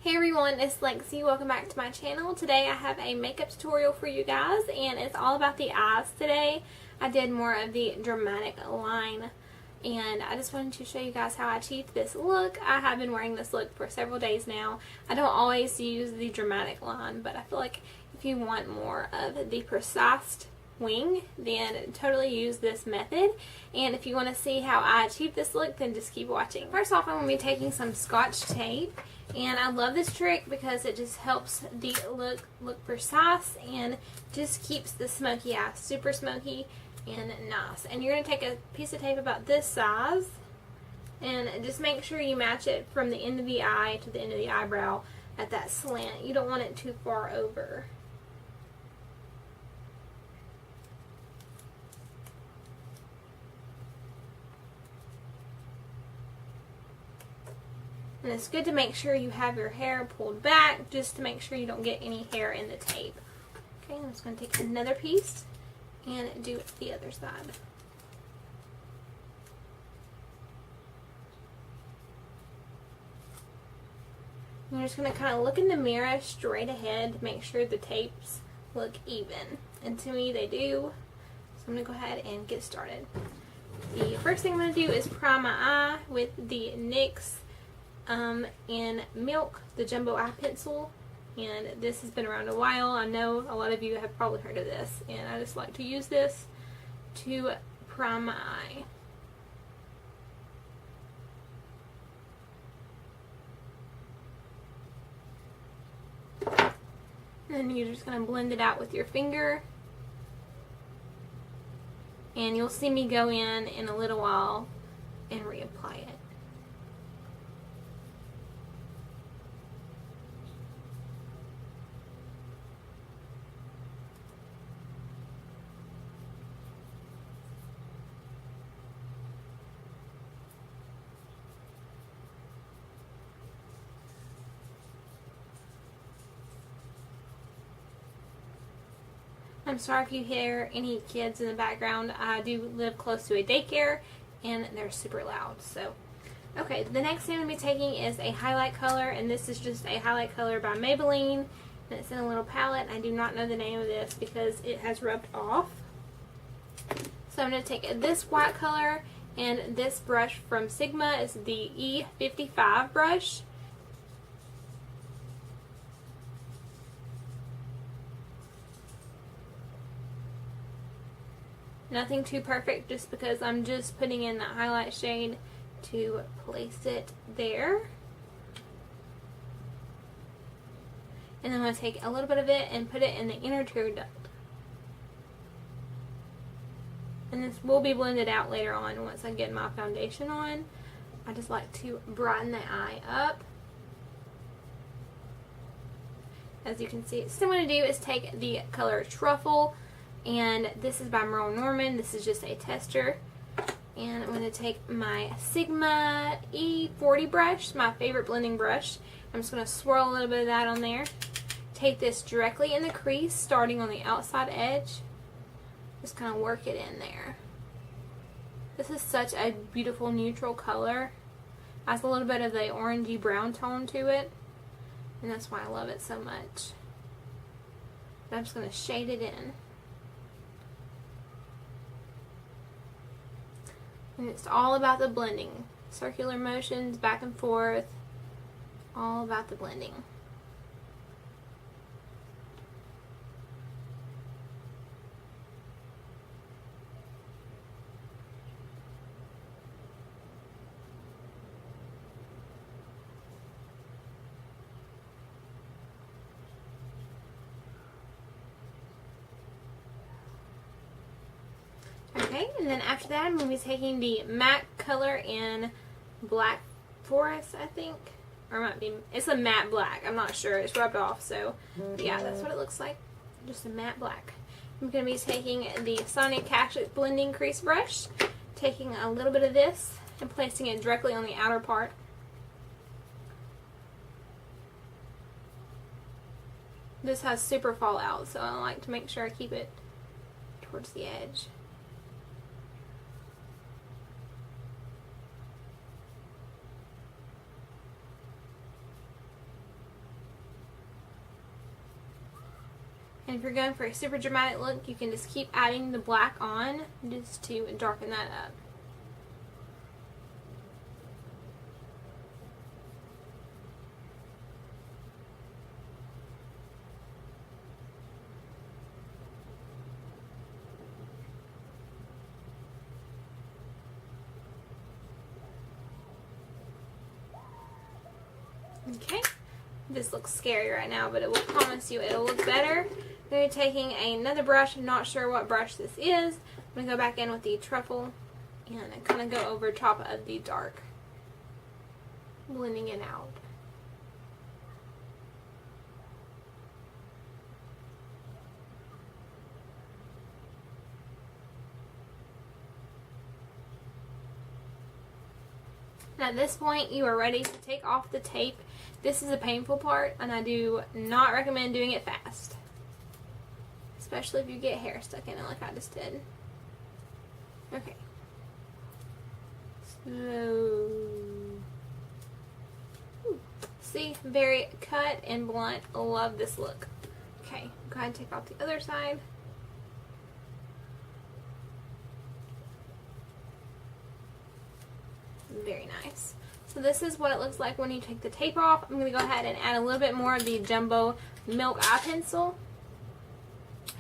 Hey everyone, it's Lexi. Welcome back to my channel. Today I have a makeup tutorial for you guys and it's all about the eyes today. I did more of the dramatic line and I just wanted to show you guys how I achieved this look. I have been wearing this look for several days now. I don't always use the dramatic line, but I feel like if you want more of the precise wing, then totally use this method. And if you want to see how I achieved this look, then just keep watching. First off, I'm going to be taking some Scotch tape, and I love this trick because it just helps the look precise and just keeps the smoky eye super smoky and nice. And you're going to take a piece of tape about this size and just make sure you match it from the end of the eye to the end of the eyebrow at that slant. You don't want it too far over. And it's good to make sure you have your hair pulled back just to make sure you don't get any hair in the tape. Okay, I'm just going to take another piece and do the other side. You're just going to kind of look in the mirror straight ahead to make sure the tapes look even. And to me they do. So I'm going to go ahead and get started. The first thing I'm going to do is prime my eye with the NYX in Milk, the Jumbo Eye Pencil, and this has been around a while. I know a lot of you have probably heard of this, and I just like to use this to prime my eye. And then you're just going to blend it out with your finger, and you'll see me go in a little while and reapply it. I'm sorry if you hear any kids in the background. I do live close to a daycare and they're super loud. So, okay, the next thing I'm going to be taking is a highlight color, and this is just a highlight color by Maybelline, and it's in a little palette. I do not know the name of this because it has rubbed off. So I'm going to take this white color, and this brush from Sigma is the E55 brush. Nothing too perfect, just because I'm just putting in that highlight shade to place it there. And then I'm going to take a little bit of it and put it in the inner tear duct. And this will be blended out later on once I get my foundation on. I just like to brighten the eye up. As you can see, so what I'm going to do is take the color Truffle, and this is by Merle. This is just a tester. And I'm going to take my Sigma E40 brush, my favorite blending brush. I'm just going to swirl a little bit of that on there. Take this directly in the crease, starting on the outside edge. Just kind of work it in there. This is such a beautiful neutral color. It has a little bit of the orangey brown tone to it, and that's why I love it so much. But I'm just going to shade it in. And it's all about the blending. Circular motions, back and forth. All about the blending. Okay, and then after that I'm going to be taking the matte color in Black Forest, I think. Or it might be, it's a matte black. I'm not sure. It's rubbed off, so yeah, that's what it looks like. Just a matte black. I'm going to be taking the Sonic Cactus Blending Crease Brush, taking a little bit of this and placing it directly on the outer part. This has super fallout, so I like to make sure I keep it towards the edge. And if you're going for a super dramatic look, you can just keep adding the black on just to darken that up. Okay, this looks scary right now, but it will promise you it'll look better. I'm going to be taking another brush. I'm not sure what brush this is. I'm going to go back in with the Truffle and kind of go over top of the dark, blending it out. And at this point, you are ready to take off the tape. This is a painful part, and I do not recommend doing it fast, especially if you get hair stuck in it like I just did. Okay. So, see, very cut and blunt. Love this look. Okay, go ahead and take off the other side. Very nice. So this is what it looks like when you take the tape off. I'm going to go ahead and add a little bit more of the Jumbo Milk Eye Pencil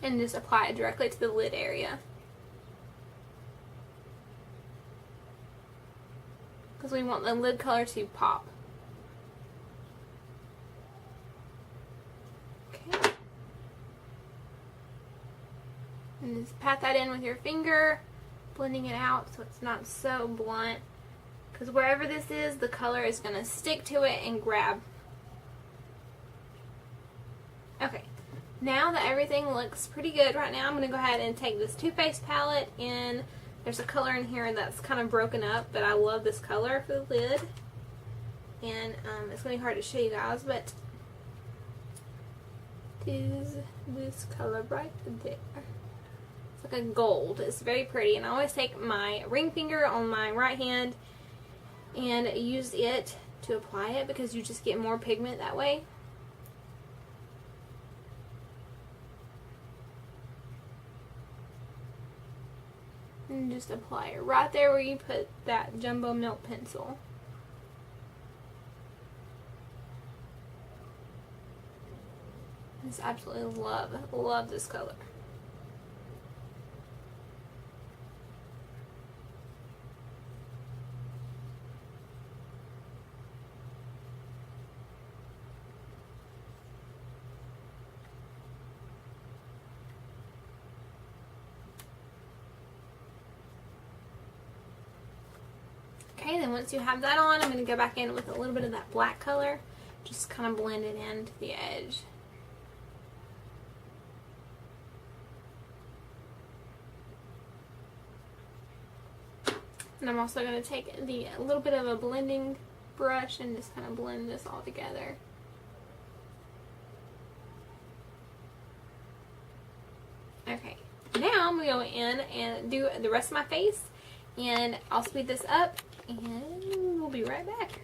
and just apply it directly to the lid area, because we want the lid color to pop. Okay. And just pat that in with your finger, blending it out so it's not so blunt. Because wherever this is, the color is going to stick to it and grab. Okay, now that everything looks pretty good right now, I'm going to go ahead and take this Too Faced palette, and there's a color in here that's kind of broken up, but I love this color for the lid. And it's going to be hard to show you guys, but it is this color right there. It's like a gold. It's very pretty, and I always take my ring finger on my right hand and use it to apply it, because you just get more pigment that way. And just apply it right there where you put that Jumbo Milk pencil. I just absolutely love this color. Okay, then once you have that on, I'm going to go back in with a little bit of that black color. Just kind of blend it into the edge. And I'm also going to take a little bit of a blending brush and just kind of blend this all together. Okay, now I'm going to go in and do the rest of my face, and I'll speed this up and we'll be right back.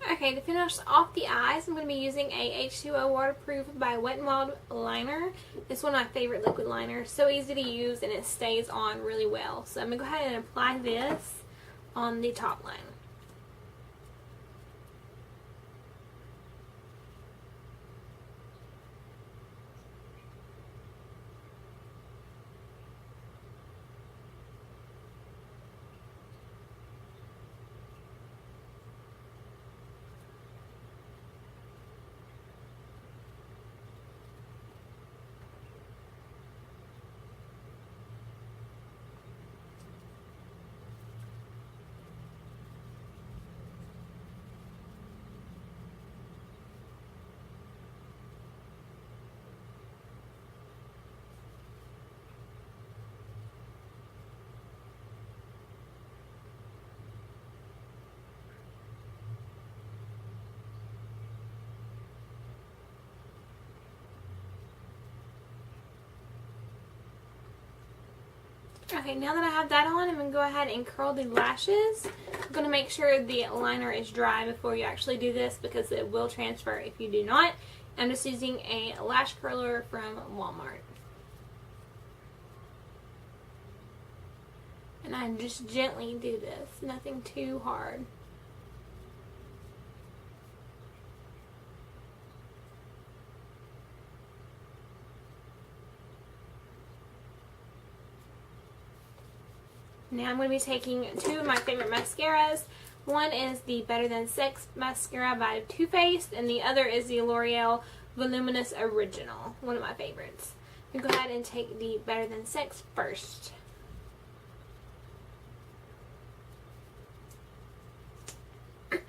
Okay, to finish off the eyes, I'm going to be using a H2O Waterproof by Wet n Wild liner. It's one of my favorite liquid liners. So easy to use and it stays on really well. So I'm going to go ahead and apply this on the top line. Okay, now that I have that on, I'm going to go ahead and curl the lashes. I'm going to make sure the liner is dry before you actually do this because it will transfer if you do not. I'm just using a lash curler from Walmart. And I just gently do this, nothing too hard. Now I'm going to be taking two of my favorite mascaras. One is the Better Than Sex mascara by Too Faced, and the other is the Loreal Voluminous Original, one of my favorites. I'm going to go ahead and take the Better Than Sex first.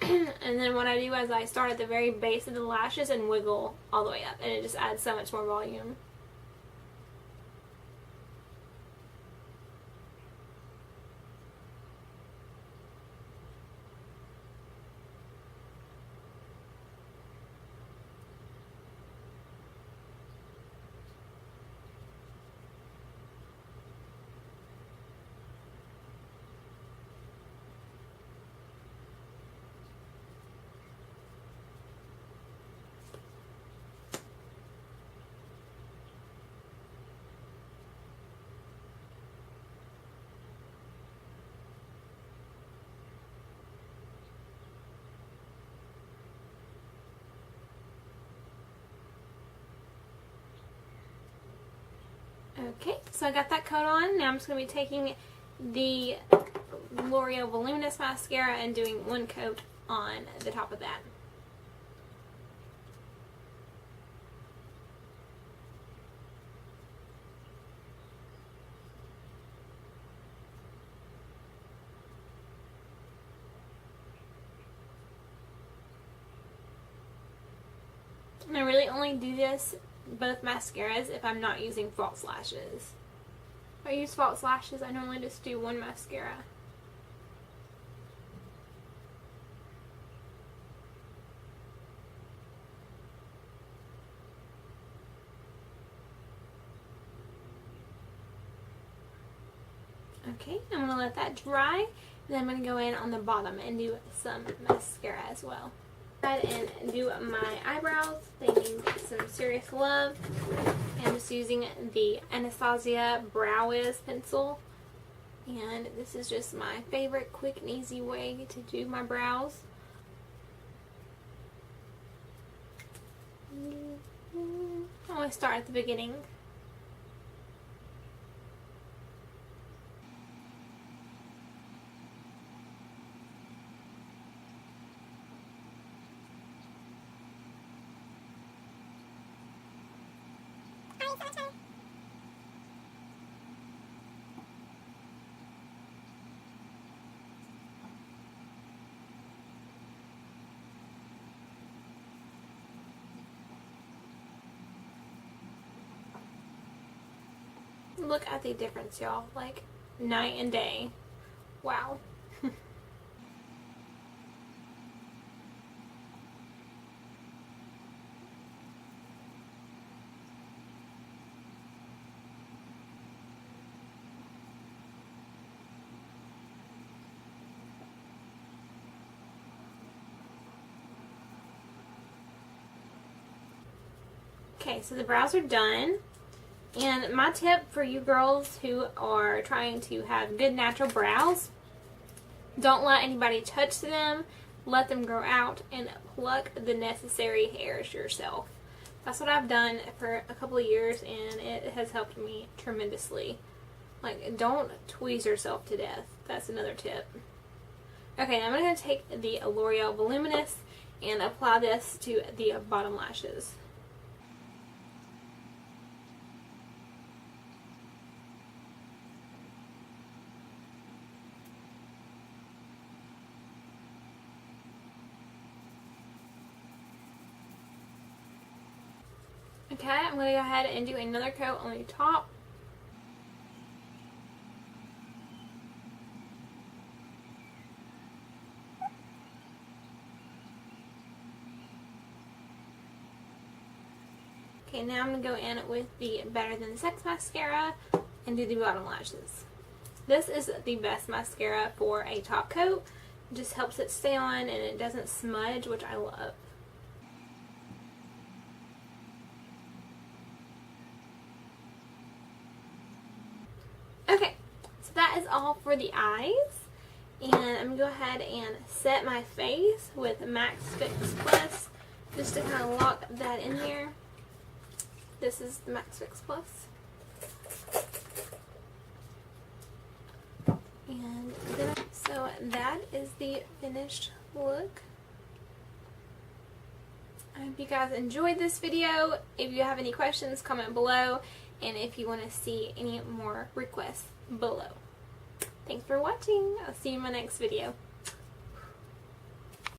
And then what I do is I start at the very base of the lashes and wiggle all the way up, and it just adds so much more volume. Okay, so I got that coat on. Now I'm just going to be taking the L'Oreal Voluminous Mascara and doing one coat on the top of that. And I really only do this, both mascaras, if I'm not using false lashes. If I use false lashes, I normally just do one mascara. Okay, I'm going to let that dry, and then I'm going to go in on the bottom and do some mascara as well. Go ahead and do my eyebrows. They need some serious love. I'm just using the Anastasia Brow Wiz pencil, and this is just my favorite quick and easy way to do my brows. I always start at the beginning. Look at the difference, y'all. Like, night and day. Wow. Okay, so the brows are done. And my tip for you girls who are trying to have good natural brows, don't let anybody touch them. Let them grow out and pluck the necessary hairs yourself. That's what I've done for a couple of years, and it has helped me tremendously. Like, don't tweeze yourself to death. That's another tip. Okay, now I'm going to take the Loreal Voluminous and apply this to the bottom lashes. Okay, I'm going to go ahead and do another coat on the top. Okay, now I'm going to go in with the Better Than Sex mascara and do the bottom lashes. This is the best mascara for a top coat. It just helps it stay on and it doesn't smudge, which I love. Okay, so that is all for the eyes. And I'm going to go ahead and set my face with Max Fix Plus just to kind of lock that in there. This is the Max Fix Plus. And then, so that is the finished look. I hope you guys enjoyed this video. If you have any questions, comment below. And if you want to see any more requests below. Thanks for watching. I'll see you in my next video.